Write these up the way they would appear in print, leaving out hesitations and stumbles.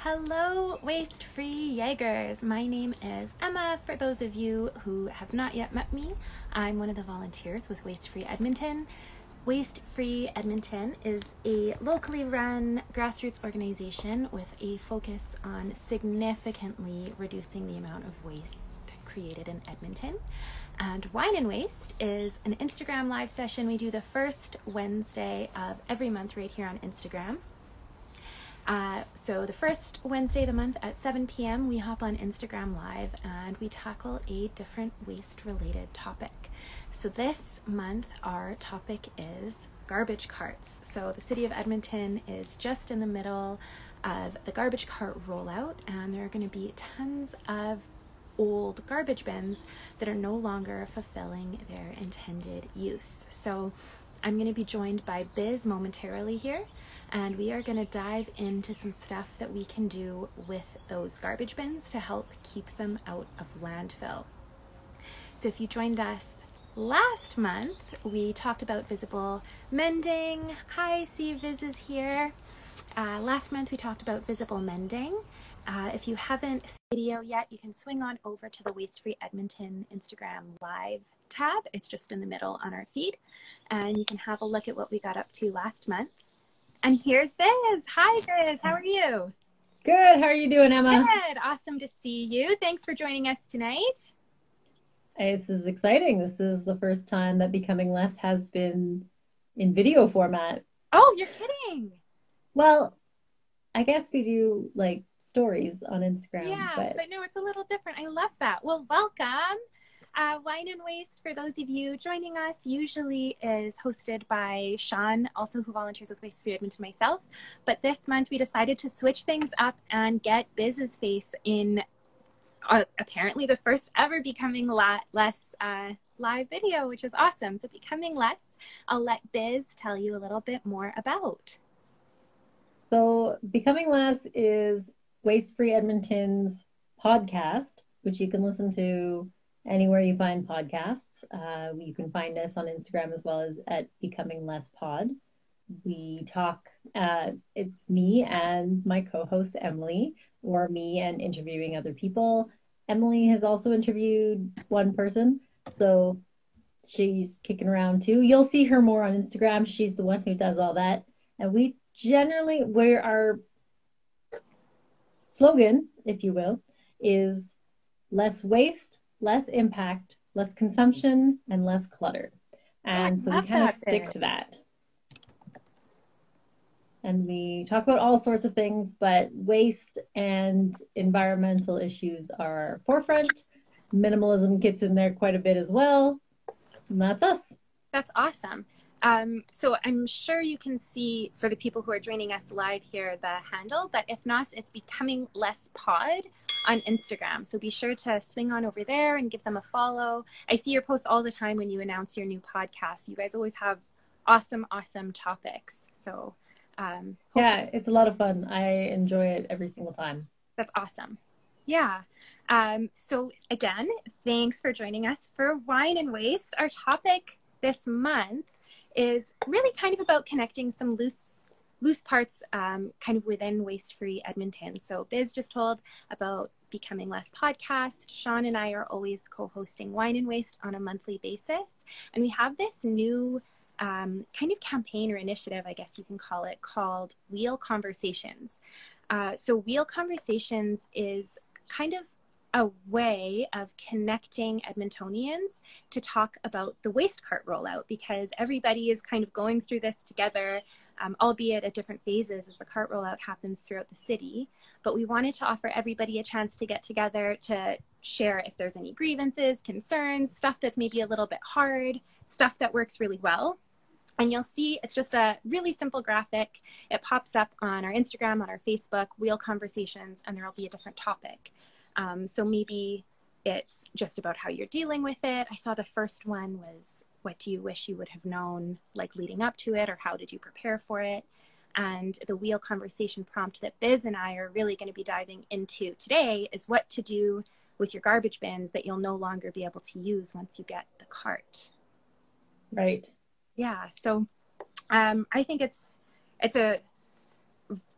Hello, waste-free Jaegers. My name is Emma. For those of you who have not yet met me, I'm one of the volunteers with Waste Free Edmonton. Waste Free Edmonton is a locally run grassroots organization with a focus on significantly reducing the amount of waste created in Edmonton. And Wine and Waste is an Instagram live session we do the first Wednesday of every month right here on Instagram. So the first Wednesday of the month at 7 p.m. we hop on Instagram Live and we tackle a different waste-related topic. So this month our topic is garbage carts. So the city of Edmonton is just in the middle of the garbage cart rollout, and there are going to be tons of old garbage bins that are no longer fulfilling their intended use. So I'm going to be joined by Bizz momentarily here, and we are going to dive into some stuff that we can do with those garbage bins to help keep them out of landfill. So if you joined us last month, we talked about visible mending. Hi, see Bizz is here. Last month we talked about visible mending. If you haven't seen the video yet, you can swing on over to the Waste Free Edmonton Instagram Live tab. It's just in the middle on our feed, and you can have a look at what we got up to last month. And here's Bizz. Hi, Bizz. How are you? Good. How are you doing, Emma? Good. Awesome to see you. Thanks for joining us tonight. This is exciting. This is the first time that Becoming Less has been in video format. Oh, you're kidding. Well, I guess we do like stories on Instagram. Yeah, but no, it's a little different. I love that. Well, welcome. Wine and Waste, for those of you joining us, usually is hosted by Sean, also who volunteers with Waste Free Edmonton, myself. But this month we decided to switch things up and get Bizz's face in apparently the first ever Becoming Less live video, which is awesome. So Becoming Less, I'll let Bizz tell you a little bit more about. So Becoming Less is Waste Free Edmonton's podcast, which you can listen to anywhere you find podcasts. You can find us on Instagram as well as at Becoming Less Pod. We talk, it's me and my co-host Emily, or me and interviewing other people. Emily has also interviewed one person, so she's kicking around too. You'll see her more on Instagram. She's the one who does all that. And where our slogan, if you will, is less waste, less impact, less consumption, and less clutter. And so we kind of stick to that. And we talk about all sorts of things, but waste and environmental issues are our forefront. Minimalism gets in there quite a bit as well. And that's us. That's awesome. So I'm sure you can see, for the people who are joining us live here, the handle, but if not, it's Becoming Less Pod on Instagram. So be sure to swing on over there and give them a follow. I see your posts all the time when you announce your new podcast. You guys always have awesome topics. So yeah, it's a lot of fun. I enjoy it every single time. That's awesome. Yeah. So again, thanks for joining us for Wine and Waste. Our topic this month is really kind of about connecting some loose parts kind of within Waste Free Edmonton. So Bizz just told about Becoming Less podcast. Sean and I are always co-hosting Wine and Waste on a monthly basis. And we have this new kind of campaign or initiative, I guess you can call it, called Wheel Conversations. So Wheel Conversations is kind of a way of connecting Edmontonians to talk about the waste cart rollout, because everybody is kind of going through this together, albeit at different phases as the cart rollout happens throughout the city. But we wanted to offer everybody a chance to get together to share if there's any grievances, concerns, stuff that's maybe a little bit hard, stuff that works really well. And you'll see it's just a really simple graphic. It pops up on our Instagram, on our Facebook, Wheel Conversations, and there'll be a different topic. So maybe it's just about how you're dealing with it. I saw the first one was, what do you wish you would have known, like leading up to it, or how did you prepare for it? And the Wheel Conversation prompt that Bizz and I are really going to be diving into today is what to do with your garbage bins that you'll no longer be able to use once you get the cart. Right. Yeah. So I think it's a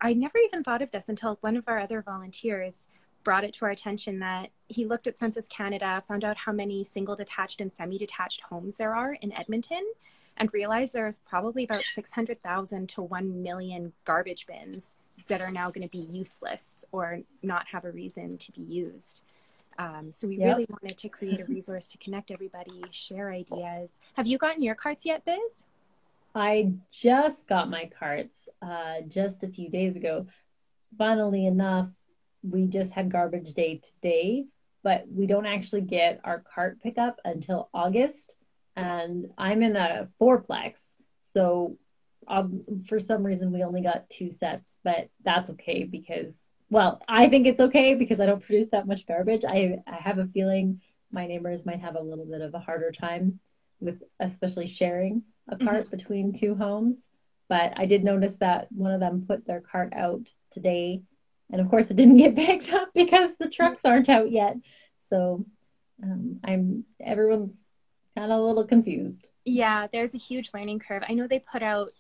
I never even thought of this until one of our other volunteers brought it to our attention that he looked at Census Canada, found out how many single detached and semi-detached homes there are in Edmonton, and realized there's probably about 600,000 to 1 million garbage bins that are now going to be useless or not have a reason to be used. So we really wanted to create a resource to connect everybody, share ideas. Have you gotten your carts yet, Biz? I just got my carts just a few days ago. Funnily enough, we just had garbage day today, but we don't actually get our cart pickup until August. And I'm in a fourplex. So for some reason, we only got 2 sets, but that's okay because, well, I think it's okay because I don't produce that much garbage. I have a feeling my neighbors might have a little bit of a harder time with especially sharing a cart between 2 homes. But I did notice that one of them put their cart out today. And of course, it didn't get picked up because the trucks aren't out yet. So everyone's kind of a little confused. Yeah, there's a huge learning curve. I know they put out,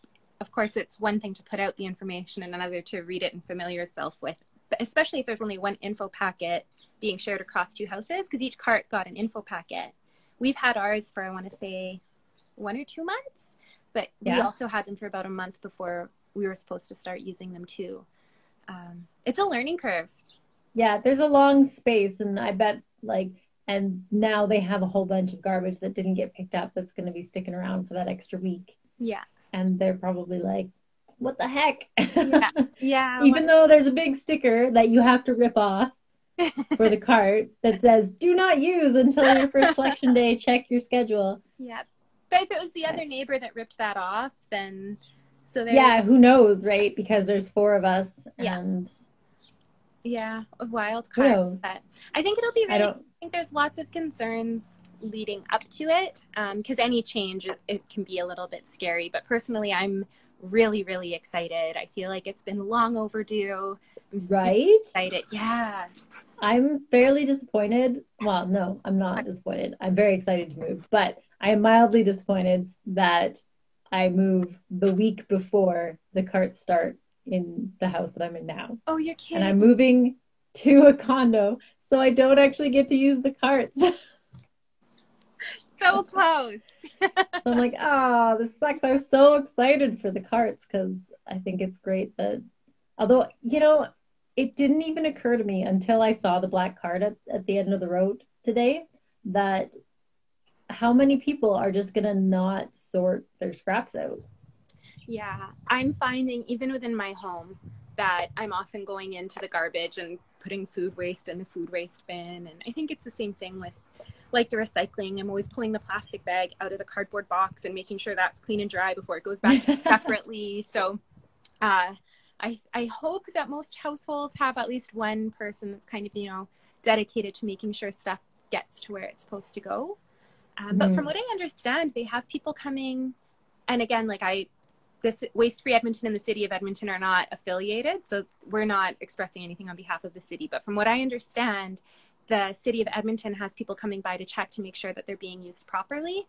of course, it's one thing to put out the information and another to read it and familiar yourself with, but especially if there's only one info packet being shared across 2 houses, because each cart got an info packet. We've had ours for, I want to say, 1 or 2 months, but we also had them for about a month before we were supposed to start using them too. It's a learning curve. Yeah, there's a long space, and I bet and now they have a whole bunch of garbage that didn't get picked up that's going to be sticking around for that extra week. Yeah. And they're probably like, what the heck? Yeah. Even though there's a big sticker that you have to rip off for the cart that says, do not use until your first collection day, check your schedule. Yeah. But if it was the other neighbor that ripped that off, then who knows, right? Because there's 4 of us and a wild card. But I think it'll be really, I think there's lots of concerns leading up to it, because any change, it can be a little bit scary. But personally, I'm really, really excited. I feel like it's been long overdue. I'm super excited. Yeah. I'm fairly disappointed. Well, no, I'm not disappointed. I'm very excited to move, but I am mildly disappointed that I move the week before the carts start in the house that I'm in now. Oh, you're kidding. And I'm moving to a condo, so I don't actually get to use the carts. So close. So I'm like, this sucks. I was so excited for the carts because I think it's great that, although, it didn't even occur to me until I saw the black cart at the end of the road today that how many people are just going to not sort their scraps out. Yeah, I'm finding even within my home that I'm often going into the garbage and putting food waste in the food waste bin. And I think it's the same thing with like the recycling. I'm always pulling the plastic bag out of the cardboard box and making sure that's clean and dry before it goes back separately. So I hope that most households have at least one person that's kind of, dedicated to making sure stuff gets to where it's supposed to go. But from what I understand, they have people coming, and again, this Waste Free Edmonton and the City of Edmonton are not affiliated, so we're not expressing anything on behalf of the city. But from what I understand, the City of Edmonton has people coming by to check to make sure that they're being used properly.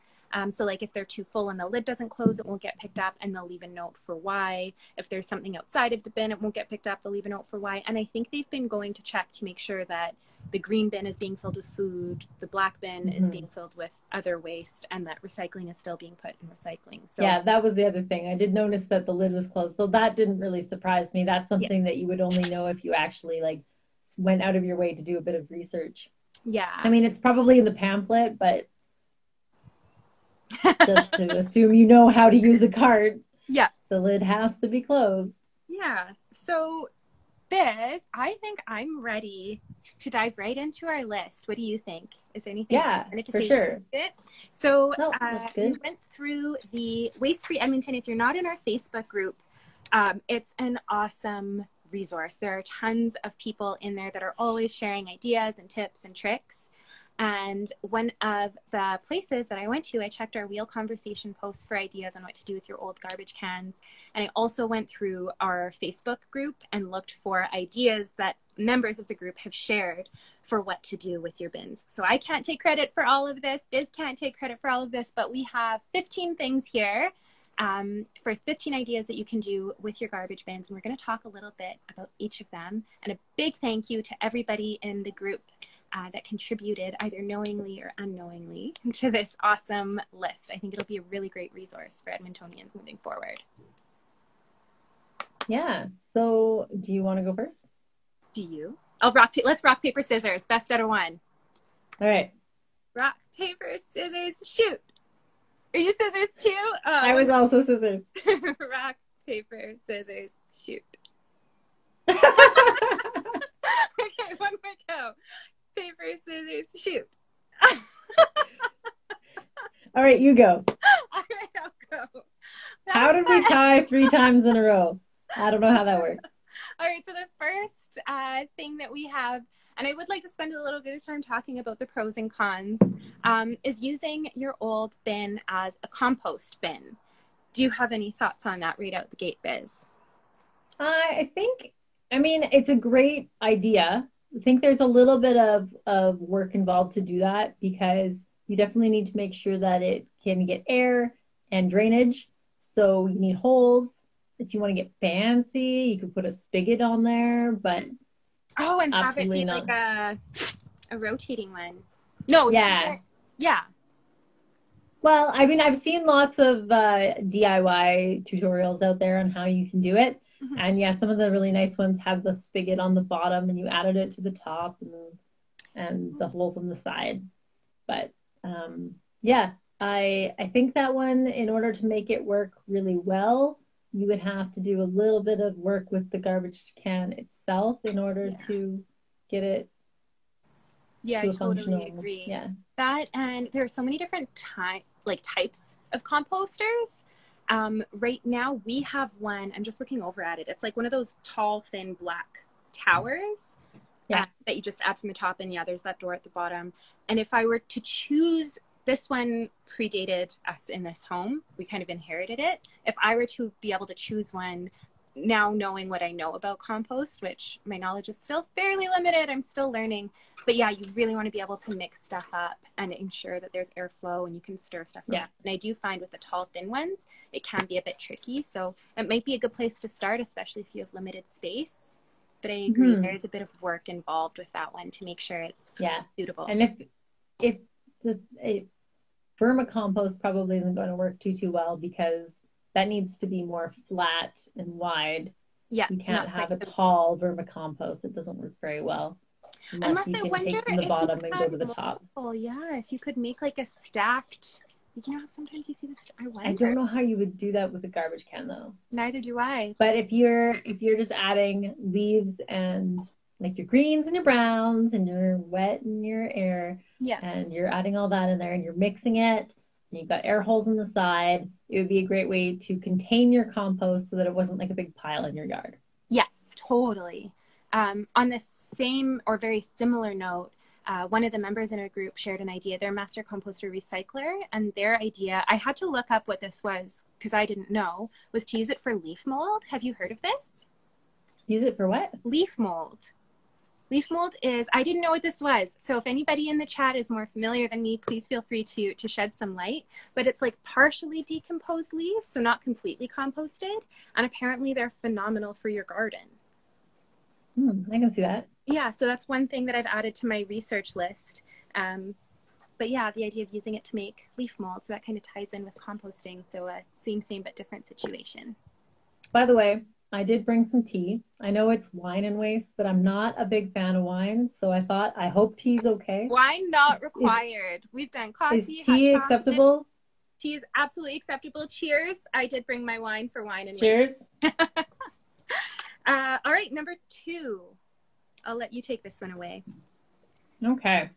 So like if they're too full and the lid doesn't close, it won't get picked up, and they'll leave a note for why. If there's something outside of the bin, it won't get picked up, they'll leave a note for why. And I think they've been going to check to make sure that the green bin is being filled with food, the black bin is being filled with other waste, and that recycling is still being put in recycling. So yeah, that was the other thing. I did notice that the lid was closed, though that didn't really surprise me. That's something that you would only know if you actually went out of your way to do a bit of research. Yeah. I mean, it's probably in the pamphlet, but just to assume you know how to use a cart, the lid has to be closed. Yeah. So Biz, I think I'm ready to dive right into our list. What do you think? Is there anything you wanted to for say sure. about it? So we went through the Waste Free Edmonton. If you're not in our Facebook group, it's an awesome resource. There are tons of people in there that are always sharing ideas and tips and tricks. And one of the places that I went to, I checked our Wheel Conversation posts for ideas on what to do with your old garbage cans. And I also went through our Facebook group and looked for ideas that members of the group have shared for what to do with your bins. So I can't take credit for all of this. Biz can't take credit for all of this, but we have 15 things here. for 15 ideas that you can do with your garbage bins. And we're going to talk a little bit about each of them. And a big thank you to everybody in the group that contributed either knowingly or unknowingly to this awesome list. I think it'll be a really great resource for Edmontonians moving forward. Yeah. So do you want to go first? Do you? Let's rock, paper, scissors. Best out of one. All right. Rock, paper, scissors, shoot. Are you scissors too? I was also scissors. Rock, paper, scissors, shoot. Okay, one more go. Paper, scissors, shoot. All right, you go. All right, I'll go. How did we tie 3 times in a row? I don't know how that worked. All right, so the first thing that we have, and I would like to spend a little bit of time talking about the pros and cons, is using your old bin as a compost bin. Do you have any thoughts on that right out the gate, Biz? I mean, it's a great idea. I think there's a little bit of work involved to do that because you definitely need to make sure that it can get air and drainage. So you need holes. If you want to get fancy, you could put a spigot on there, but and have it be not. like a rotating one. No, yeah. Yeah. Well, I mean, I've seen lots of DIY tutorials out there on how you can do it. Mm-hmm. And yeah, some of the really nice ones have the spigot on the bottom and you added it to the top and the holes on the side. But yeah, I think that one, in order to make it work really well, you would have to do a little bit of work with the garbage can itself in order to get it. Yeah, I totally agree. Yeah. That, and there are so many different types of composters. Right now we have one, I'm just looking over at it. It's like one of those tall, thin black towers that you just add from the top. And yeah, there's that door at the bottom. And if I were to choose, this one predated us in this home. We kind of inherited it. If I were to be able to choose one now, knowing what I know about compost, which my knowledge is still fairly limited, I'm still learning. But yeah, you really want to be able to mix stuff up and ensure that there's airflow and you can stir stuff up. And I do find with the tall, thin ones, it can be a bit tricky. So it might be a good place to start, especially if you have limited space. But I agree, there's a bit of work involved with that one to make sure it's suitable. And if the vermicompost probably isn't going to work too well because that needs to be more flat and wide. Yeah, you can't have a tall vermicompost. It doesn't work very well. Unless you I wonder take from the bottom and go to the top. Yeah, if you could make like a stacked, sometimes you see this. I don't know how you would do that with a garbage can though. Neither do I. But if you're just adding leaves and like your greens and your browns and your wet and your air, and you're adding all that in there and you're mixing it, and you've got air holes in the side, it would be a great way to contain your compost so that it wasn't like a big pile in your yard. Yeah, totally. On the same or very similar note, one of the members in our group shared an idea. They're a master composter recycler, and their idea, I had to look up what this was because I didn't know, was to use it for leaf mold. Have you heard of this? Use it for what? Leaf mold. Leaf mold is, I didn't know what this was. So if anybody in the chat is more familiar than me, please feel free to shed some light. But it's like partially decomposed leaves, so not completely composted. And apparently they're phenomenal for your garden. I can see that. Yeah, so that's one thing that I've added to my research list. But yeah, the idea of using it to make leaf mold, so that kind of ties in with composting. So same but different situation. By the way, I did bring some tea. I know it's wine and waste, but I'm not a big fan of wine. So I hope tea's okay. Wine not required. We've done coffee. Is tea acceptable? Tea is absolutely acceptable. Cheers. I did bring my wine for wine and Cheers. Waste. All right, number 2. I'll let you take this one away. Okay.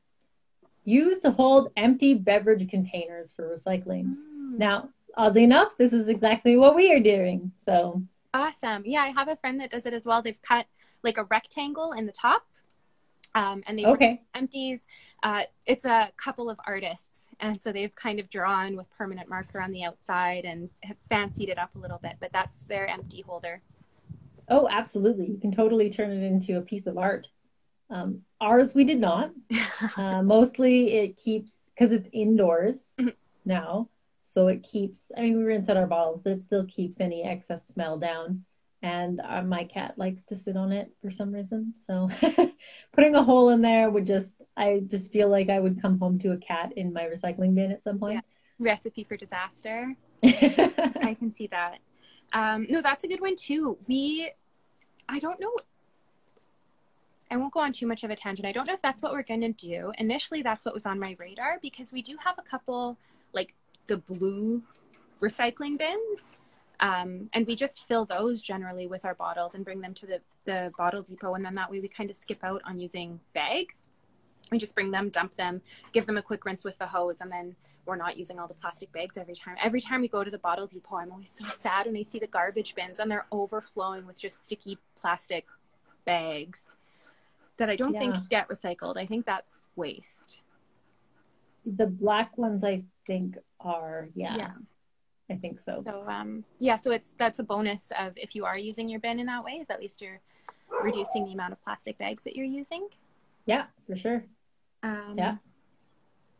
Use to hold empty beverage containers for recycling. Now, oddly enough, this is exactly what we are doing. So awesome. Yeah, I have a friend that does it as well. They've cut like a rectangle in the top and they empties. It's a couple of artists. And so they've kind of drawn with permanent marker on the outside and have fancied it up a little bbit, but that's their empty holder. Oh, absolutely. You can totally turn it into a piece of art. Ours, we did not. Mostly it keeps, because it's indoors now. So it keeps, I mean, we rinse out our bottles, but it still keeps any excess smell down. And my cat likes to sit on it for some reason. So putting a hole in there would I just feel like I would come home to a cat in my recycling bin at some Yeah. point. Recipe for disaster. I can see that. No, that's a good one too. I don't know. I won't go on too much of a tangent. I don't know if that's what we're going to do. Initially, that's what was on my radar because we do have a couple, like the blue recycling bins. And we just fill those generally with our bottles and bring them to the bottle depot. And then that way we kind of skip out on using bags. We just bring them, dump them, give them a quick rinse with the hose, and then we're not using all the plastic bags every time. Every time we go to the bottle depot, I'm always so sad when I see the garbage bins and they're overflowing with just sticky plastic bags that I don't think get recycled. I think that's waste. The black ones, I think, are, I think so. So, so that's a bonus of if you are using your bin in that way, is at least you're reducing the amount of plastic bags that you're using. Yeah, for sure.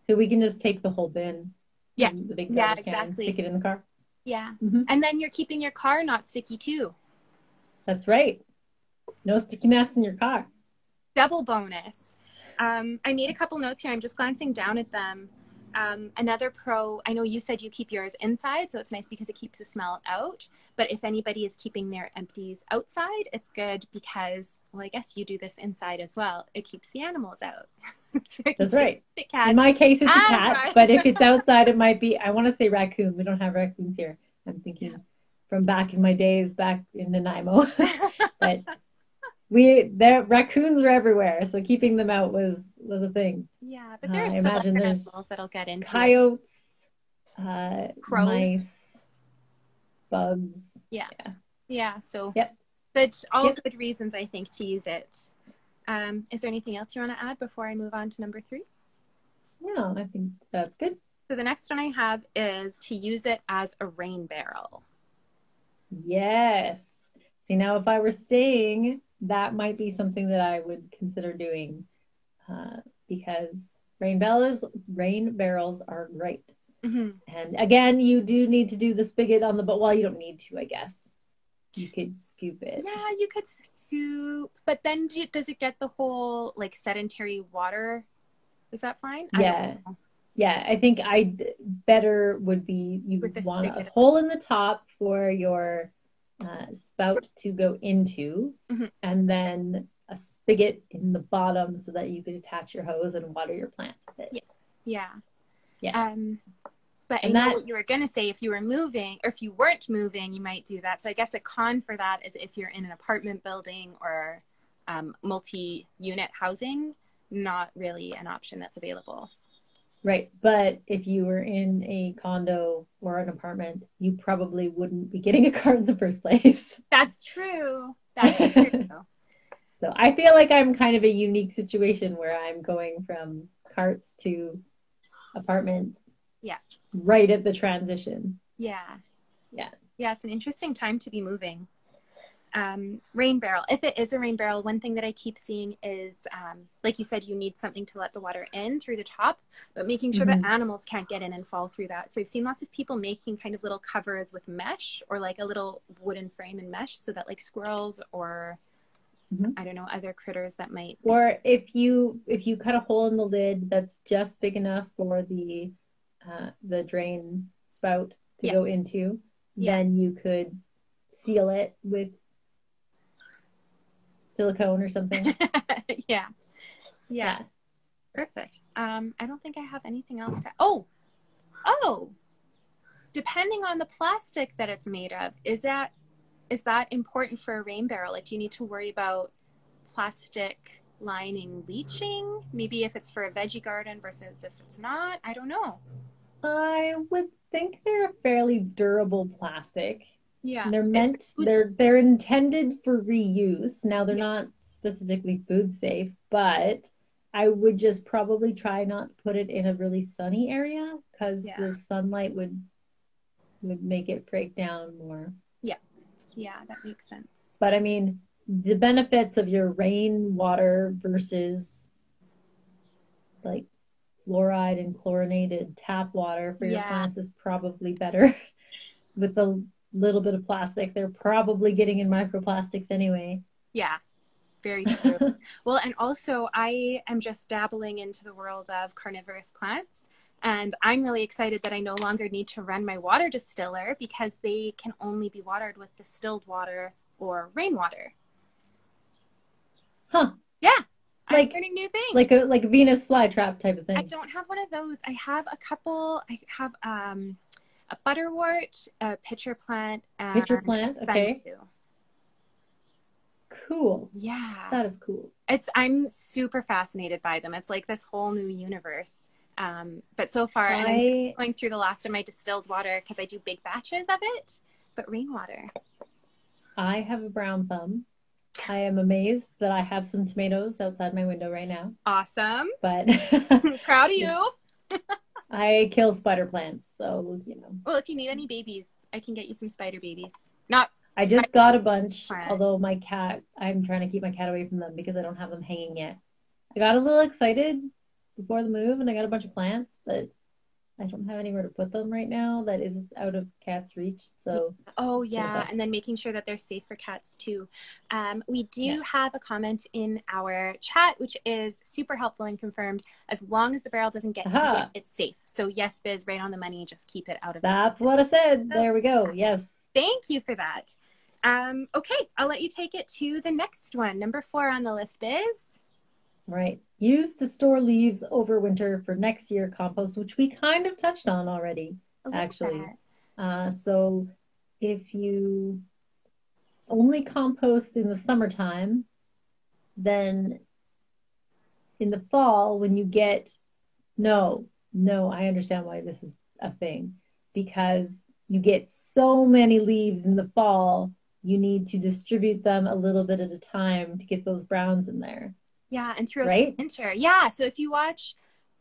So we can just take the whole bin. Yeah. The big garbage can and stick it in the car. Yeah. Mm-hmm. And then you're keeping your car not sticky too. That's right. No sticky mess in your car. Double bonus. I made a couple notes here. I'm just glancing down at them. Another pro, I know you said you keep yours inside, so it's nice because it keeps the smell out. But if anybody is keeping their empties outside, it's good because, well, I guess you do this inside as well. It keeps the animals out. So that's right. In my case, it's a cat, but if it's outside, it might be, I want to say raccoon. We don't have raccoons here. I'm thinking from back in my days, back in Nanaimo. But raccoons are everywhere, so keeping them out was a thing. Yeah, but there are still other animals that'll get into coyotes, crows, mice, bugs. Yeah. So good reasons I think to use it. Is there anything else you want to add before I move on to number 3? No, I think that's good. So the next one I have is to use it as a rain barrel. Yes. See, now if I were staying, that might be something that I would consider doing because rain barrels are great. Mm-hmm. And again, you do need to do the spigot on the boat. Well, you don't need to, I guess. You could scoop it. Yeah, you could scoop, but then does it get the whole like sedentary water? Is that fine? Yeah. Yeah, I think better would be you want a hole in the top for your spout to go into, mm-hmm. and then a spigot in the bottom so that you could attach your hose and water your plants with it. Yes. Yeah. But I know what you were going to say, if you were moving or if you weren't moving, you might do that. So I guess a con for that is if you're in an apartment building or multi-unit housing, not really an option that's available. Right. But if you were in a condo or an apartment, you probably wouldn't be getting a cart in the first place. That's true. That's true. So I feel like I'm kind of a unique situation where I'm going from carts to apartment. Yeah. Right at the transition. Yeah. It's an interesting time to be moving. Rain barrel. If it is a rain barrel, one thing that I keep seeing is, like you said, you need something to let the water in through the top, but making sure mm-hmm. that animals can't get in and fall through that. So I've seen lots of people making kind of little covers with mesh or like a little wooden frame and mesh so that like squirrels or mm-hmm. I don't know, other critters that might. Or if you cut a hole in the lid that's just big enough for the drain spout to go into, then you could seal it with silicone or something. Yeah. Perfect. I don't think I have anything else to. Oh, depending on the plastic that it's made of, is that important for a rain barrel? Like, do you need to worry about plastic lining leaching? Maybe if it's for a veggie garden versus if it's not. I don't know. I would think they're a fairly durable plastic. Yeah. And they're intended for reuse. Now they're not specifically food safe, but I would just probably try not to put it in a really sunny area because the sunlight would make it break down more. Yeah, that makes sense. But I mean, the benefits of your rainwater versus like fluoride and chlorinated tap water for your Yeah. plants is probably better. With a little bit of plastic, they're probably getting in microplastics anyway. Yeah. Very true. Well, and also I am just dabbling into the world of carnivorous plants. And I'm really excited that I no longer need to run my water distiller because they can only be watered with distilled water or rainwater. Huh. Yeah. I'm Like learning new things. like a Venus flytrap type of I thing. don't have one of those. I have a couple. I have a butterwort, a pitcher plant, and Pitcher plant, a okay. sundew. Cool. Yeah. That is cool. I'm super fascinated by them. It's like this whole new universe. But so far, and I'm going through the last of my distilled water because I do big batches of it, but rainwater. I have a brown thumb. I am amazed that I have some tomatoes outside my window right now. Awesome. But proud of you. I kill spider plants, so you know. Well, if you need any babies, I can get you some spider babies. I just got a bunch, although my cat, I'm trying to keep my cat away from them because I don't have them hanging yet. I got a little excited before the move and I got a bunch of plants, but I don't have anywhere to put them right now that is out of cats' reach. So oh yeah, and then making sure that they're safe for cats too. We do have a comment in our chat, which is super helpful and confirmed. As long as the barrel doesn't get heated, it's safe. So yes, Biz, right on the money. Just keep it out of. That's what I said. There we go. Yes. Thank you for that. Okay, I'll let you take it to the next one. Number 4 on the list, Biz. Right. Use to store leaves over winter for next year compost, which we kind of touched on already, actually. So if you only compost in the summertime, then in the fall, when you get, no, I understand why this is a thing, because you get so many leaves in the fall, you need to distribute them a little bit at a time to get those browns in there. Yeah, and throughout the winter. Yeah, so if you watch,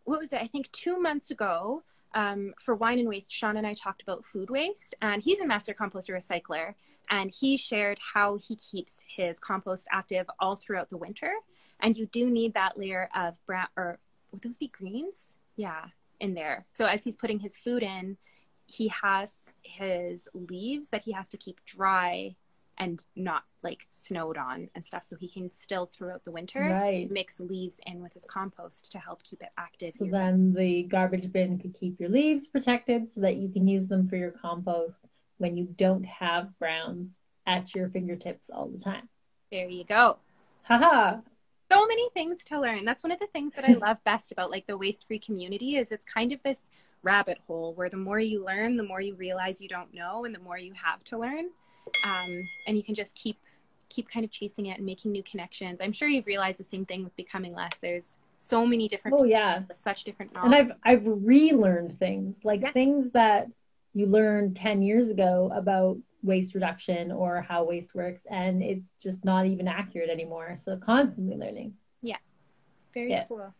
what was it? I think 2 months ago, for Wine and Waste, Sean and I talked about food waste, and he's a master composter recycler, and he shared how he keeps his compost active all throughout the winter. And you do need that layer of brown, or would those be greens? Yeah, in there. So as he's putting his food in, he has his leaves that he has to keep dry and not like snowed on and stuff, so he can still throughout the winter mix leaves in with his compost to help keep it active. So then the garbage bin could keep your leaves protected so that you can use them for your compost when you don't have browns at your fingertips all the time. There you go. Haha. So many things to learn. That's one of the things that I love best about like the waste-free community is it's kind of this rabbit hole where the more you learn, the more you realize you don't know, and the more you have to learn. And you can just keep kind of chasing it and making new connections. I'm sure you've realized the same thing with Becoming Less. There's so many different people with such different knowledge. And I've relearned things, like things that you learned 10 years ago about waste reduction or how waste works, and it's just not even accurate anymore. So constantly learning. Yeah. Very cool.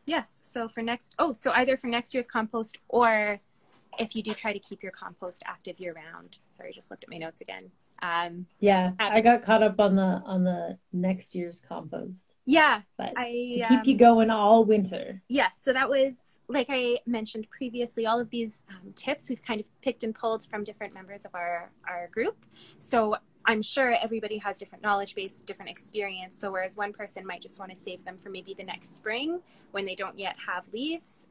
Yes. So so either for next year's compost or if you do try to keep your compost active year round. Sorry, just looked at my notes again. I got caught up on the next year's compost. Yeah. But to keep you going all winter. Yes. So that was, like I mentioned previously, all of these tips we've kind of picked and pulled from different members of our group. So I'm sure everybody has different knowledge base, different experience. So whereas one person might just want to save them for maybe the next spring when they don't yet have leaves,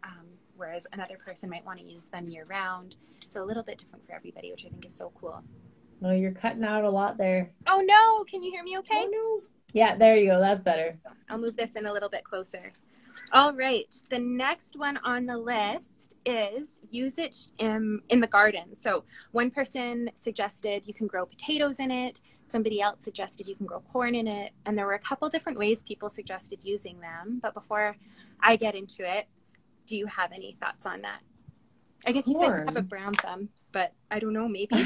whereas another person might want to use them year round. So a little bit different for everybody, which I think is so cool. Oh, you're cutting out a lot there. Oh no, can you hear me okay? Oh no. Yeah, there you go. That's better. I'll move this in a little bit closer. All right. The next one on the list is use it in the garden. So one person suggested you can grow potatoes in it. Somebody else suggested you can grow corn in it. And there were a couple different ways people suggested using them. But before I get into it, do you have any thoughts on that? I guess you said you have a brown thumb, but I don't know, maybe.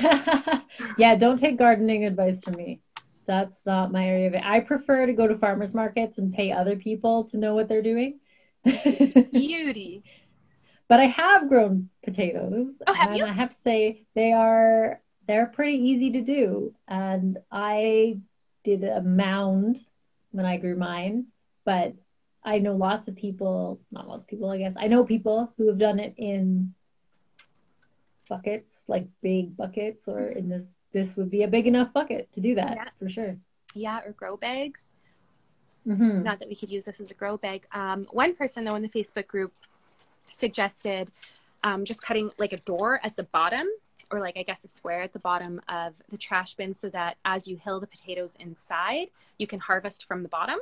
Yeah, don't take gardening advice from me. That's not my area of it. I prefer to go to farmers markets and pay other people to know what they're doing. Beauty. But I have grown potatoes. Oh, have you? I have to say they're pretty easy to do. And I did a mound when I grew mine, but I know lots of people, not lots of people, I guess. I know people who have done it in buckets, like big buckets, or in this would be a big enough bucket to do that, for sure. Yeah, or grow bags. Not that we could use this as a grow bag. One person, though, in the Facebook group suggested just cutting like a door at the bottom, or like, I guess, a square at the bottom of the trash bin, so that as you hill the potatoes inside, you can harvest from the bottom.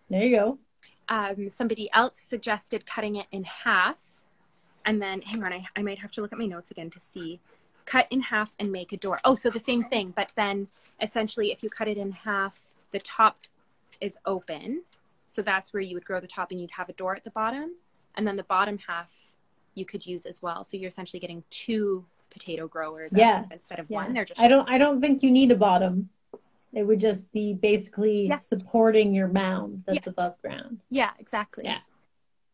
There you go. Somebody else suggested cutting it in half, and then, hang on, I might have to look at my notes again to see. Cut in half and make a door. Oh, so the same thing, but then essentially if you cut it in half, the top is open. So that's where you would grow the top, and you'd have a door at the bottom. And then the bottom half you could use as well. So you're essentially getting 2 potato growers instead of one. They're just, I don't think you need a bottom. It would just be basically supporting your mound that's above ground. Yeah, exactly. Yeah.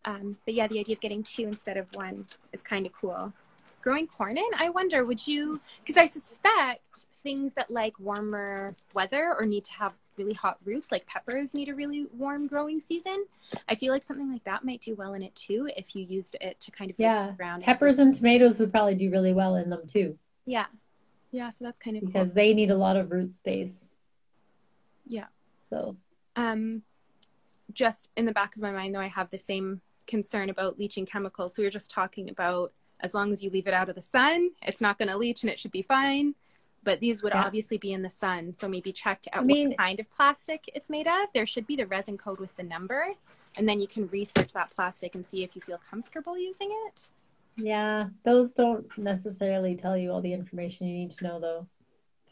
But yeah, the idea of getting 2 instead of 1 is kind of cool. Growing corn in, I wonder, would you, because I suspect things that like warmer weather or need to have really hot roots, like peppers, need a really warm growing season. I feel like something like that might do well in it too, if you used it to kind of ground. Peppers and tomatoes would probably do really well in them too. Yeah, so that's kind of cool. Because they need a lot of root space. Yeah. So just in the back of my mind though, I have the same concern about leaching chemicals. So we were just talking about, as long as you leave it out of the sun, it's not going to leach and it should be fine. But these would obviously be in the sun. So maybe check out what kind of plastic it's made of. There should be the resin code with the number. And then you can research that plastic and see if you feel comfortable using it. Yeah, those don't necessarily tell you all the information you need to know though.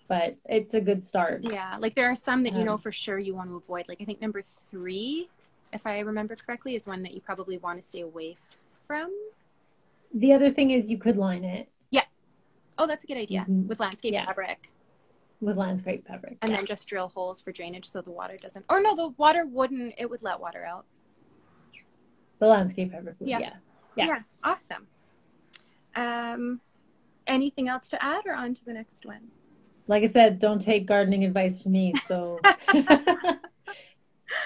But it's a good start. Yeah, like there are some that you know for sure you want to avoid. Like I think number 3, if I remember correctly, is one that you probably want to stay away from. The other thing is you could line it. Yeah. Oh, that's a good idea. With landscape fabric. With landscape fabric. And then just drill holes for drainage so the water doesn't, or no, the water wouldn't, it would let water out. The landscape fabric would, yeah. Awesome. Anything else to add, or on to the next one? Like I said, don't take gardening advice from me. So if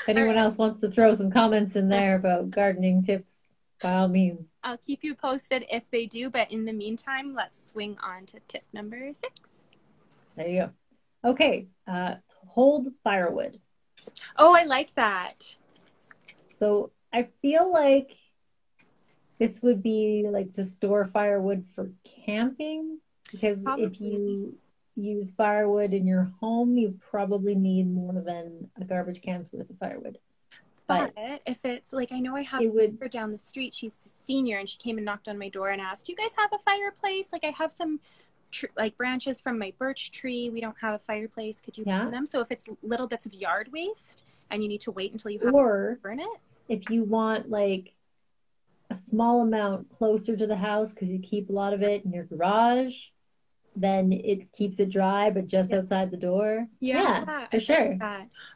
anyone else wants to throw some comments in there about gardening tips, by all means. I'll keep you posted if they do, but in the meantime, let's swing on to tip number 6. There you go. Okay, hold firewood. Oh, I like that. So I feel like this would be like to store firewood for camping, because if you use firewood in your home, you probably need more than a garbage can's worth of firewood. But if it's like, I know I have her down the street, she's a senior, and she came and knocked on my door and asked, do you guys have a fireplace? Like I have some like branches from my birch tree. We don't have a fireplace. Could you burn them? So if it's little bits of yard waste and you need to wait until you have to burn it. If you want like a small amount closer to the house because you keep a lot of it in your garage, then it keeps it dry, but just outside the door. Yeah, for sure.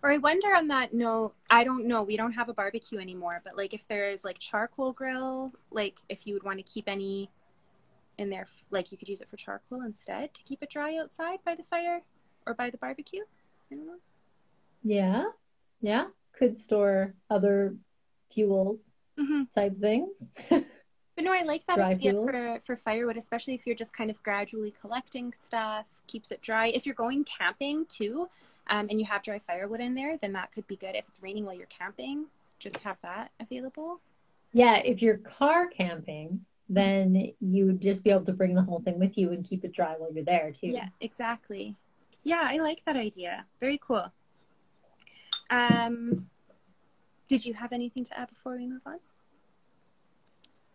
Or I wonder on that note, I don't know, we don't have a barbecue anymore, but like if there's like charcoal grill, like if you would want to keep any in there, like you could use it for charcoal instead to keep it dry outside by the fire or by the barbecue. I don't know. Yeah. Could store other fuel type things. But no, I like that idea for firewood, especially if you're just kind of gradually collecting stuff, keeps it dry. If you're going camping too, and you have dry firewood in there, then that could be good. If it's raining while you're camping, just have that available. Yeah, if you're car camping, then you would just be able to bring the whole thing with you and keep it dry while you're there too. Yeah, exactly. Yeah, I like that idea. Very cool. Did you have anything to add before we move on?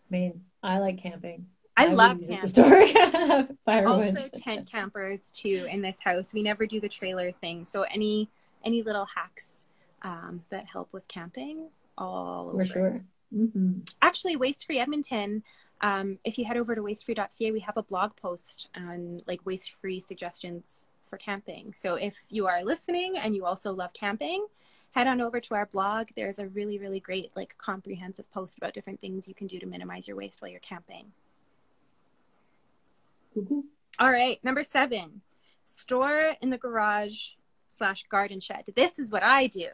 I mean, I like camping. I love camping. Firewood. Also tent campers too in this house. We never do the trailer thing. So any little hacks that help with camping, all over. For sure. Actually, Waste Free Edmonton, if you head over to wastefree.ca, we have a blog post on like waste-free suggestions for camping. So if you are listening and you also love camping, head on over to our blog. There's a really, really great, like, comprehensive post about different things you can do to minimize your waste while you're camping. All right, number 7, store in the garage/garden shed. This is what I do.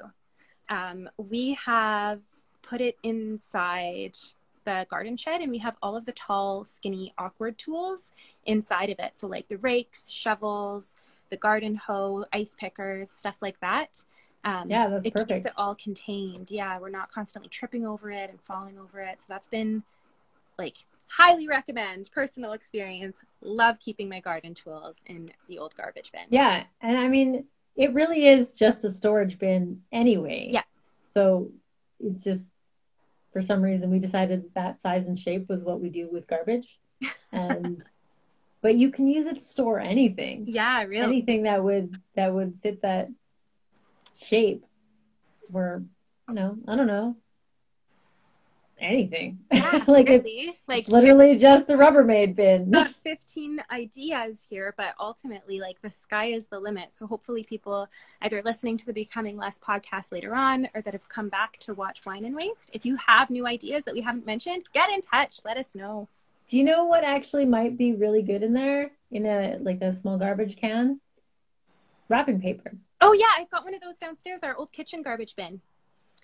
We have put it inside the garden shed, and we have all of the tall, skinny, awkward tools inside of it. So like the rakes, shovels, the garden hoe, ice pickers, stuff like that. Yeah, that's it perfect. keeps it all contained. Yeah, we're not constantly tripping over it and falling over it. So that's been like highly recommend, personal experience. Love keeping my garden tools in the old garbage bin. Yeah, and I mean, it really is just a storage bin anyway. Yeah. So it's just, for some reason, we decided that size and shape was what we do with garbage. And but you can use it to store anything. Yeah, really. Anything that would fit that shape, or I don't know, anything. Yeah, like really. it's literally just a Rubbermaid bin. Got 15 ideas here, but ultimately, like, the sky is the limit. So hopefully people either listening to the Becoming Less podcast later on, or that have come back to watch Wine and Waste, if you have new ideas that we haven't mentioned, get in touch. Let us know. Do you know what actually might be really good in there, in a small garbage can? Wrapping paper. Oh yeah, I've got one of those downstairs, our old kitchen garbage bin.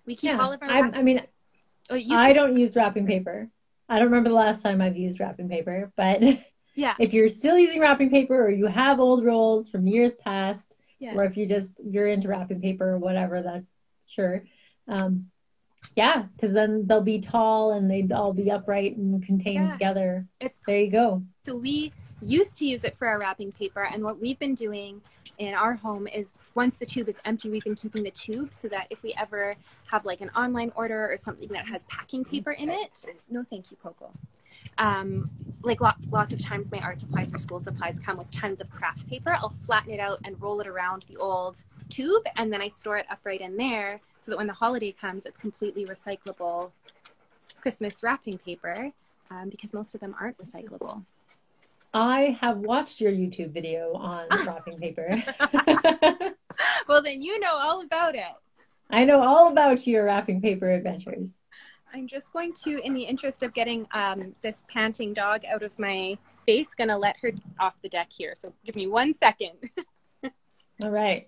We keep all of our I don't use wrapping paper. I don't remember the last time I've used wrapping paper, but yeah, if you're still using wrapping paper, or you have old rolls from years past, or if you're into wrapping paper or whatever, that's sure. Yeah, because then they'll be tall and they'd all be upright and contained together. There you go. So we used to use it for our wrapping paper, and what we've been doing in our home is, once the tube is empty, we've been keeping the tube so that if we ever have like an online order or something that has packing paper in it, no thank you, Coco. Like lots of times my art supplies or school supplies come with tons of craft paper. I'll flatten it out and roll it around the old tube, and then I store it up right in there so that when the holiday comes, it's completely recyclable Christmas wrapping paper, because most of them aren't recyclable. I have watched your YouTube video on wrapping paper. Well, then you know all about it. I know all about your wrapping paper adventures. I'm just going to, in the interest of getting this panting dog out of my face, going to let her off the deck here. So give me 1 second. All right.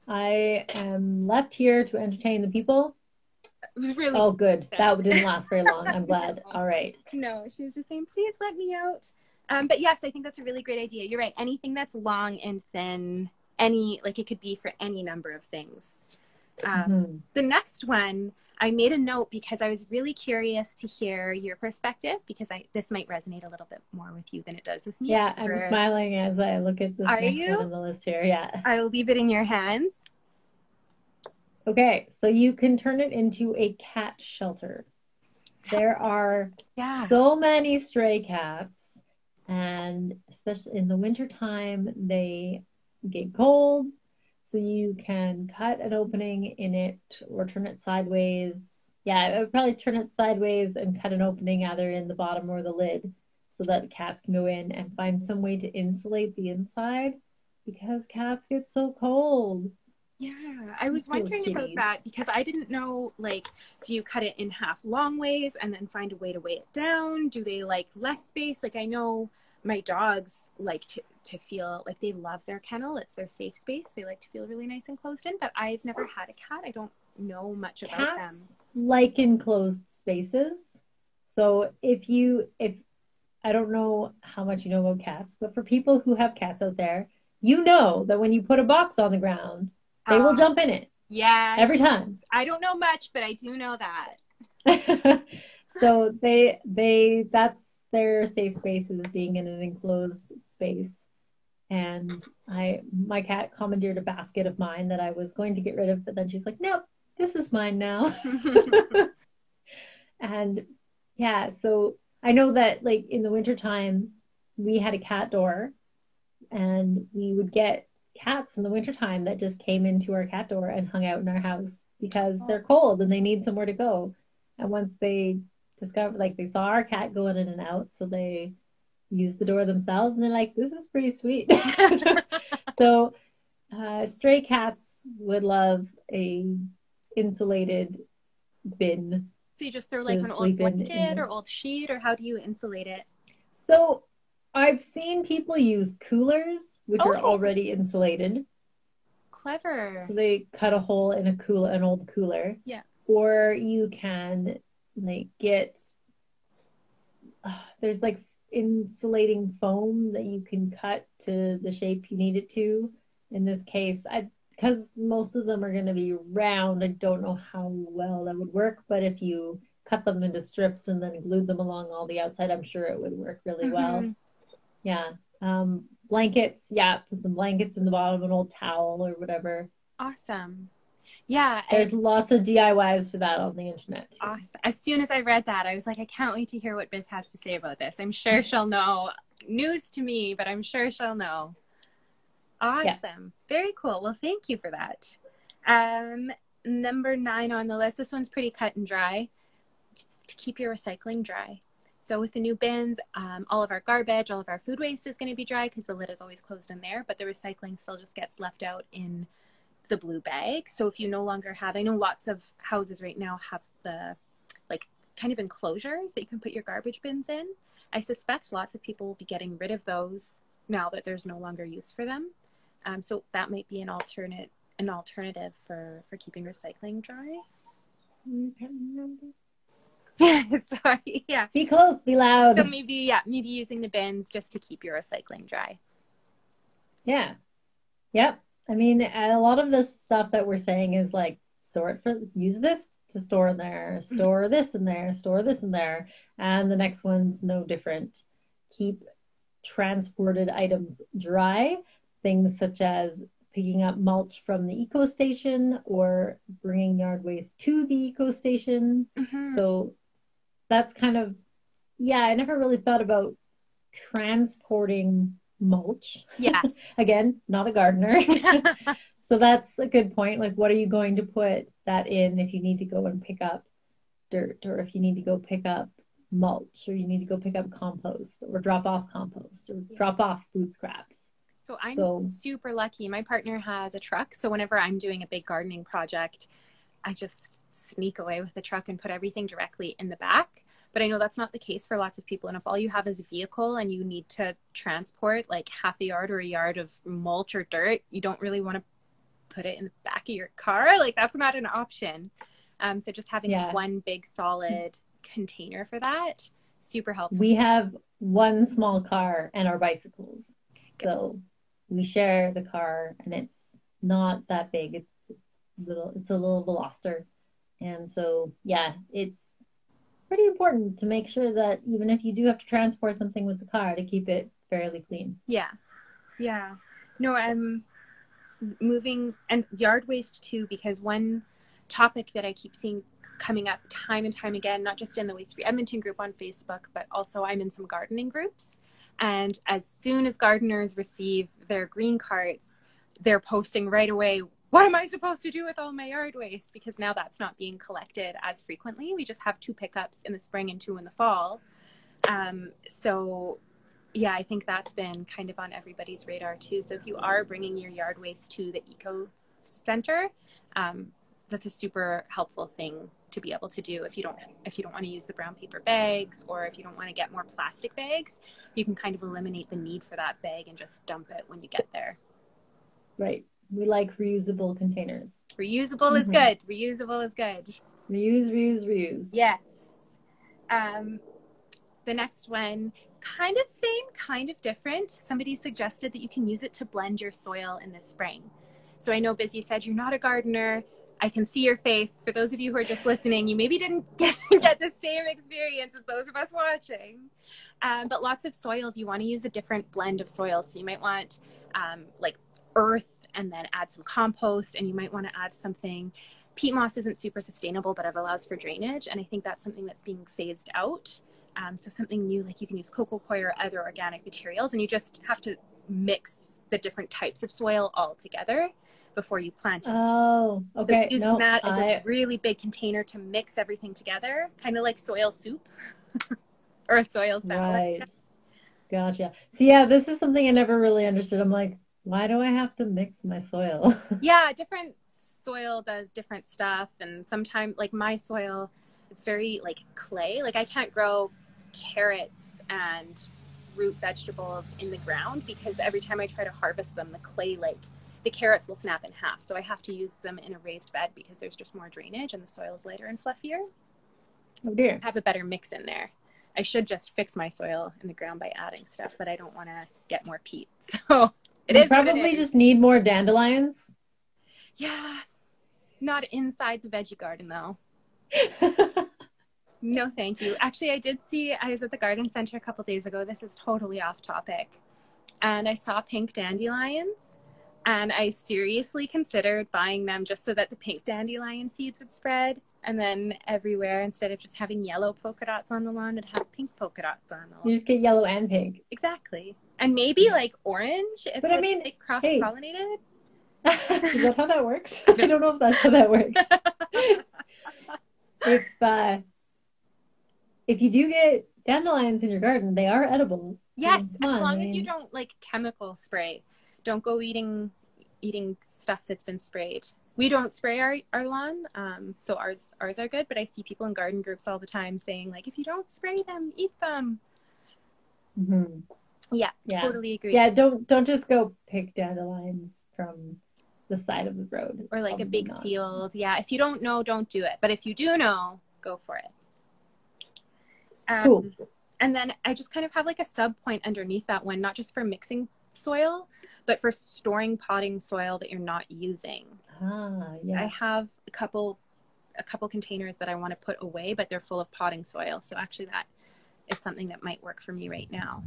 I am left here to entertain the people. It was really good. That didn't last very long. I'm glad. All right. No, she was just saying, please let me out. But yes, I think that's a really great idea. You're right. Anything that's long and thin, it could be for any number of things. The next one, I made a note because I was really curious to hear your perspective, because this might resonate a little bit more with you than it does with me. Yeah, I'm smiling as I look at this next one on the list here. Yeah. I'll leave it in your hands. Okay, so you can turn it into a cat shelter. There are so many stray cats, and especially in the wintertime, they get cold. So you can cut an opening in it or turn it sideways. Yeah, I would probably turn it sideways and cut an opening either in the bottom or the lid so that cats can go in, and find some way to insulate the inside, because cats get so cold. Yeah, I was wondering about that, because I didn't know, do you cut it in half long ways and then find a way to weigh it down? Do they like less space? I know my dogs like to feel like they love their kennel. It's their safe space. They like to feel really nice and closed in, but I've never had a cat. I don't know much about them. Like enclosed spaces. So if I don't know how much you know about cats, but for people who have cats out there, you know that when you put a box on the ground, they will jump in it. Yeah. Every time. I don't know much, but I do know that. So that's their safe space, is being in an enclosed space. And my cat commandeered a basket of mine that I was going to get rid of, but then she's like, nope, this is mine now. And yeah, so I know that in the wintertime, we had a cat door, and we would get cats in the wintertime that just came into our cat door and hung out in our house because they're cold and they need somewhere to go. And once they discovered, they saw our cat going in and out, so they used the door themselves, and they're like, this is pretty sweet. So stray cats would love a insulated bin. So you just throw an old blanket or old sheet, or how do you insulate it? So I've seen people use coolers, which are already insulated. clever. So they cut a hole in an old cooler. Yeah. Or you can like get there's like insulating foam that you can cut to the shape you need it to. In this case, because most of them are going to be round, I don't know how well that would work, but if you cut them into strips and then glued them along all the outside, I'm sure it would work really well. Yeah. Blankets, yeah, put some blankets in the bottom, an old towel or whatever. Awesome. Yeah. There's lots of DIYs for that on the internet. Awesome. As soon as I read that, I was like, I can't wait to hear what Bizz has to say about this. I'm sure she'll know. News to me, but I'm sure she'll know. Awesome. Yeah. Very cool. Well, thank you for that. Number 9 on the list. This one's pretty cut and dry. Just to keep your recycling dry. So with the new bins, all of our garbage, all of our food waste is going to be dry because the lid is always closed in there, but the recycling still just gets left out in the blue bag. So if you no longer have, I know lots of houses right now have the like kind of enclosures that you can put your garbage bins in. I suspect lots of people will be getting rid of those now that there's no longer use for them. So that might be an alternative for keeping recycling dry. Sorry, yeah. Be close, be loud. So maybe using the bins just to keep your recycling dry. Yeah. Yep. I mean, a lot of this stuff that we're saying is like, use this to store in there, store this in there, store this in there. And the next one's no different. Keep transported items dry. Things such as picking up mulch from the eco station or bringing yard waste to the eco station. So that's kind of, I never really thought about transporting mulch. Yes. Again, not a gardener. So that's a good point. Like, what are you going to put that in if you need to go and pick up dirt, or if you need to go pick up mulch, or you need to go pick up compost or drop off compost or drop off food scraps? So I'm super lucky. My partner has a truck. So whenever I'm doing a big gardening project, I just sneak away with the truck and put everything directly in the back. But I know that's not the case for lots of people. And if all you have is a vehicle and you need to transport like half a yard or a yard of mulch or dirt, you don't really want to put it in the back of your car. Like, that's not an option. So just having one big solid container for that, super helpful. We have one small car and our bicycles. So we share the car, and it's not that big. It's a little Veloster. And so, it's pretty important to make sure that even if you do have to transport something with the car, to keep it fairly clean. Yeah. No, I'm moving, and yard waste too, because one topic that I keep seeing coming up time and time again, not just in the Waste Free Edmonton group on Facebook, but also I'm in some gardening groups. And as soon as gardeners receive their green carts, they're posting right away, what am I supposed to do with all my yard waste? Because now that's not being collected as frequently. We just have 2 pickups in the spring and 2 in the fall. I think that's been kind of on everybody's radar too. So if you are bringing your yard waste to the eco center, that's a super helpful thing to be able to do. If you don't want to use the brown paper bags, or if you don't want to get more plastic bags, you can kind of eliminate the need for that bag and just dump it when you get there. Right. We like reusable containers. Reusable is good. Reusable is good. Reuse. Yes. The next one, kind of same, kind of different. Somebody suggested that you can use it to blend your soil in the spring. So I know, Bizz, you said you're not a gardener. I can see your face. For those of you who are just listening, you maybe didn't get the same experience as those of us watching. But lots of soils, you want to use a different blend of soils. So you might want like earth, and then add some compost, and you might want to add something. Peat moss isn't super sustainable, but it allows for drainage, and I think that's something that's being phased out. So something new, like you can use cocoa coir or other organic materials, and you just have to mix the different types of soil all together before you plant it. Oh, okay. So using that as a really big container to mix everything together, kind of like soil soup or a soil salad. Right. Gotcha. So this is something I never really understood. I'm like, why do I have to mix my soil? Yeah, different soil does different stuff. And sometimes, like my soil, it's very like clay. Like I can't grow carrots and root vegetables in the ground because every time I try to harvest them, the clay like the carrots will snap in half. So I have to use them in a raised bed because there's just more drainage and the soil is lighter and fluffier. Oh dear. Have a better mix in there. I should just fix my soil in the ground by adding stuff, but I don't want to get more peat. So you probably just need more dandelions. Yeah, not inside the veggie garden though. No, thank you. Actually, I was at the garden center a couple days ago. This is totally off topic. And I saw pink dandelions. And I seriously considered buying them just so that the pink dandelion seeds would spread. And then everywhere, instead of just having yellow polka dots on the lawn, it'd have pink polka dots on the lawn. You just get yellow and pink. Exactly. And maybe like orange if but I mean, like cross-pollinated. Hey. Is that how that works? I don't know if that's how that works. If you do get dandelions in your garden, they are edible. Yes, as long as you don't like chemical spray. Don't go eating stuff that's been sprayed. We don't spray our lawn, so ours are good. But I see people in garden groups all the time saying like, if you don't spray them, eat them. Mm-hmm. Yeah, totally agree. Yeah, don't just go pick dandelions from the side of the road or like a big field. Yeah, if you don't know, don't do it. But if you do know, go for it. Cool. And then I just kind of have like a sub point underneath that one, not just for mixing soil, but for storing potting soil that you're not using. I have a couple containers that I want to put away, but they're full of potting soil. So actually that is something that might work for me right now.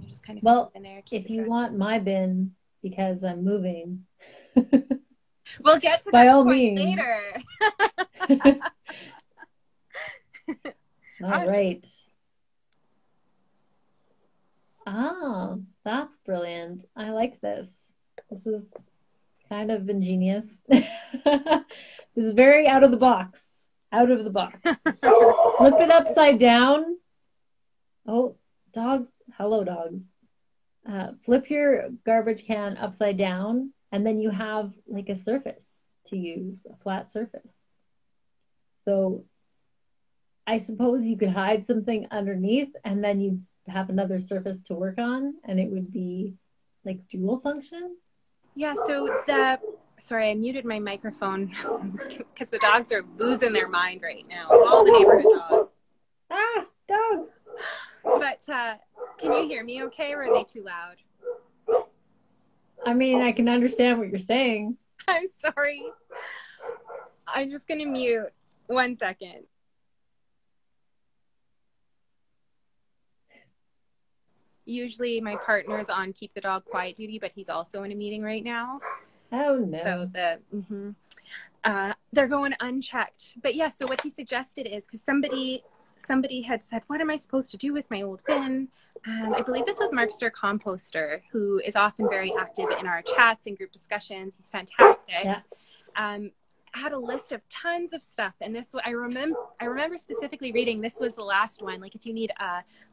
You just kind of in there, if you want my bin, because I'm moving, we'll get to by that all point means. Later. All right. That's brilliant. I like this. This is kind of ingenious. This is very out of the box. Out of the box. Flip it upside down. Oh, dogs. Hello, dogs. Flip your garbage can upside down, and then you have like a surface to use, a flat surface. So I suppose you could hide something underneath and then you'd have another surface to work on and it would be like dual function. Yeah, so sorry, I muted my microphone because the dogs are losing their mind right now. All the neighborhood dogs. Dogs. But can you hear me okay, or are they too loud? I mean, I can understand what you're saying. I'm sorry. I'm just going to mute. 1 second. Usually my partner's on keep the dog quiet duty, but he's also in a meeting right now. Oh no. So they're going unchecked. But yeah, so what he suggested is, because somebody had said, what am I supposed to do with my old bin? And I believe this was Markster Composter, who is often very active in our chats and group discussions. He's fantastic. Yeah. Had a list of tons of stuff, and this I remember specifically reading this was the last one. Like if you need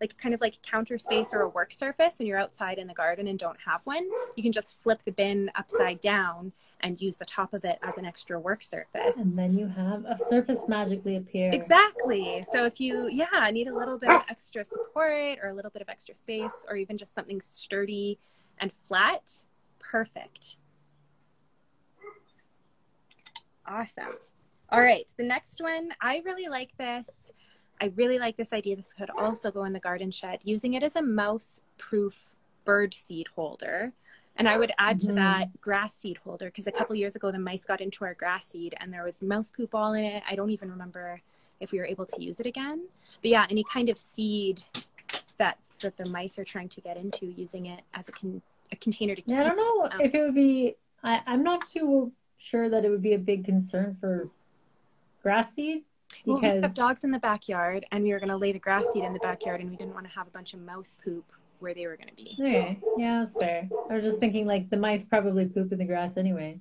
like kind of like a counter space or a work surface and you're outside in the garden and don't have one, you can just flip the bin upside down and use the top of it as an extra work surface, and then you have a surface magically appear. Exactly. So if you need a little bit of extra support or a little bit of extra space or even just something sturdy and flat, perfect. Awesome. All right. The next one, I really like this. I really like this idea. This could also go in the garden shed, using it as a mouse-proof bird seed holder. And I would add to that grass seed holder, because a couple years ago, the mice got into our grass seed and there was mouse poop all in it. I don't even remember if we were able to use it again. But yeah, any kind of seed that the mice are trying to get into, using it as a container to keep. Yeah, I don't know if it would be, I'm not too sure that it would be a big concern for grass seed, because we have dogs in the backyard and we were going to lay the grass seed in the backyard and we didn't want to have a bunch of mouse poop where they were going to be. Okay, yeah, that's fair. I was just thinking like the mice probably poop in the grass anyway.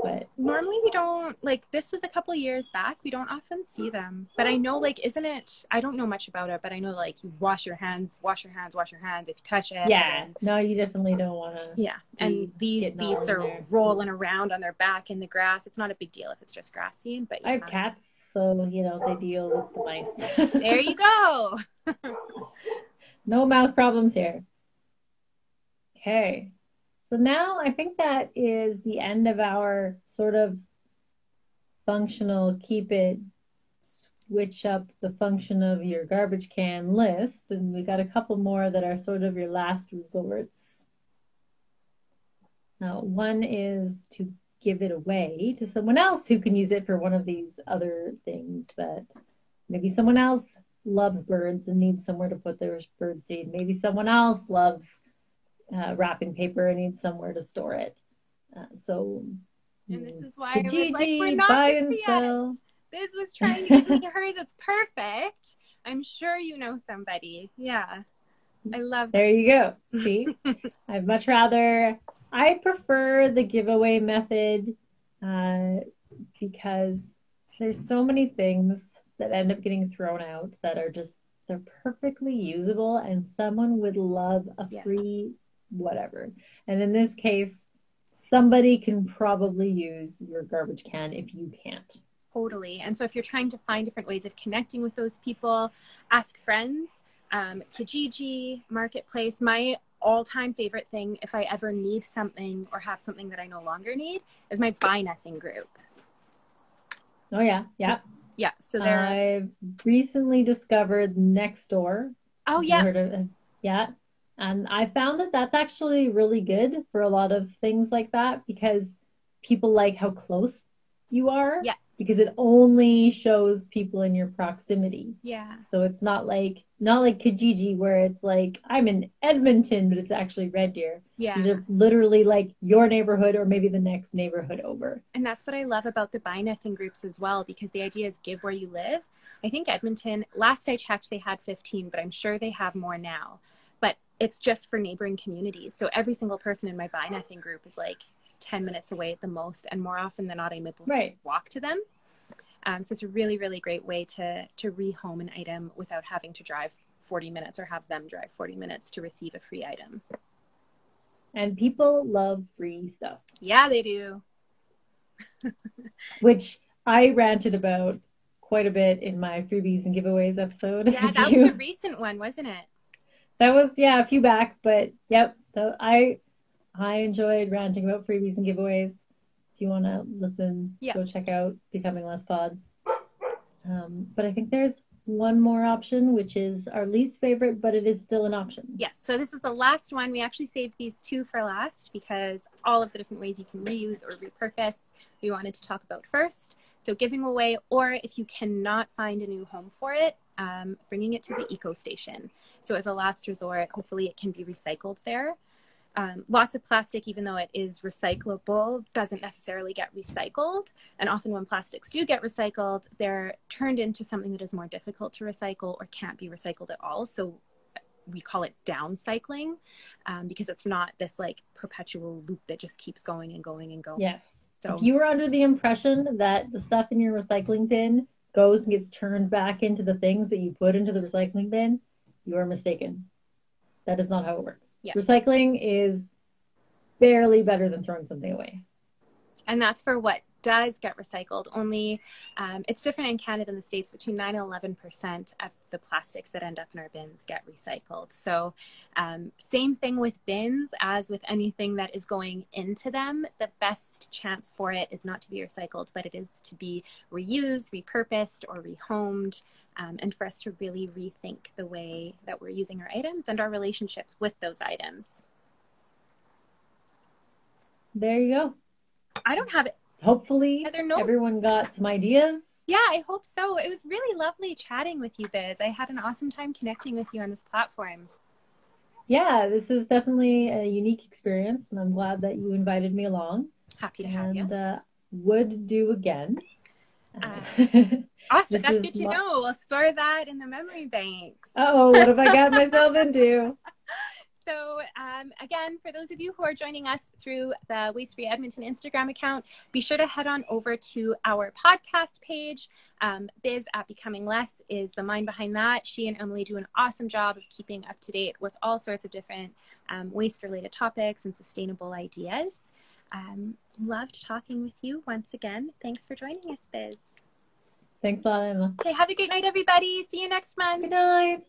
But normally we don't, like this was a couple of years back, we don't often see them. But I know, like, isn't it, I don't know much about it, but I know like you wash your hands if you touch it. Yeah, no, you definitely don't want to. Yeah, and these beasts are rolling around on their back in the grass. It's not a big deal if it's just grass seed, but I have cats, so they deal with the mice. There you go. No mouse problems here. Okay, So now I think that is the end of our sort of functional, keep it, switch up the function of your garbage can list. And we got a couple more that are sort of your last resorts. Now, one is to give it away to someone else who can use it for one of these other things that maybe someone else loves birds and needs somewhere to put their bird seed. Maybe someone else loves wrapping paper and needs somewhere to store it. And this is why Kijiji, I was like, we're not buy there and yet. sell. Biz was trying to give me hers. It's perfect. I'm sure you know somebody. Yeah. I love There you go. See? I'd much rather, I prefer the giveaway method because there's so many things that end up getting thrown out that are just, they're perfectly usable and someone would love a free whatever. And in this case, somebody can probably use your garbage can if you can't. Totally. And so if you're trying to find different ways of connecting with those people, ask friends, Kijiji, Marketplace. My all-time favorite thing, if I ever need something or have something that I no longer need, is my Buy Nothing group. Oh, yeah. Yeah. Yeah. So I've recently discovered Nextdoor. Oh, yeah. Heard of it? Yeah. And I found that that's actually really good for a lot of things like that because people like how close you are. Yeah. Because it only shows people in your proximity. Yeah. So it's not like Kijiji where it's like I'm in Edmonton, but it's actually Red Deer. Yeah. These are literally like your neighborhood or maybe the next neighborhood over. And that's what I love about the Buy Nothing groups as well, because the idea is give where you live. I think Edmonton, last I checked, they had 15, but I'm sure they have more now. But it's just for neighboring communities. So every single person in my Buy Nothing group is like 10 minutes away at the most, and more often than not I'm able to walk to them. So it's a really, really great way to rehome an item without having to drive 40 minutes or have them drive 40 minutes to receive a free item. And people love free stuff. Yeah, they do. Which I ranted about quite a bit in my freebies and giveaways episode. Yeah, that was a recent one, wasn't it? That was, a few back, but yep. So I enjoyed ranting about freebies and giveaways. If you want to listen, go check out Becoming Less Pod. But I think there's one more option, which is our least favorite, but it is still an option. Yes, so this is the last one. We actually saved these two for last because all of the different ways you can reuse or repurpose, we wanted to talk about first. So giving away, or if you cannot find a new home for it, bringing it to the eco station. So as a last resort, hopefully it can be recycled there. Lots of plastic, even though it is recyclable, doesn't necessarily get recycled. And often when plastics do get recycled, they're turned into something that is more difficult to recycle or can't be recycled at all. So we call it downcycling because it's not this like perpetual loop that just keeps going and going and going. Yes. So if you were under the impression that the stuff in your recycling bin goes and gets turned back into the things that you put into the recycling bin, you are mistaken. That is not how it works. Yeah. Recycling is barely better than throwing something away. And that's for what does get recycled. Only it's different in Canada and the States. Between 9 and 11% of the plastics that end up in our bins get recycled. So same thing with bins as with anything that is going into them. The best chance for it is not to be recycled, but it is to be reused, repurposed, or rehomed. And for us to really rethink the way that we're using our items and our relationships with those items. There you go. I don't have it. Hopefully everyone got some ideas. Yeah, I hope so. It was really lovely chatting with you, Biz. I had an awesome time connecting with you on this platform. Yeah, this is definitely a unique experience, and I'm glad that you invited me along. Happy to have you. And would do again. Awesome. That's good to know. We'll store that in the memory banks. Oh, what have I got myself into? So again, for those of you who are joining us through the Waste Free Edmonton Instagram account, be sure to head on over to our podcast page. Biz at Becoming Less is the mind behind that. She and Emily do an awesome job of keeping up to date with all sorts of different waste-related topics and sustainable ideas. Loved talking with you once again. Thanks for joining us, Biz. Thanks a lot, Emma. Okay, have a great night, everybody. See you next month. Good night.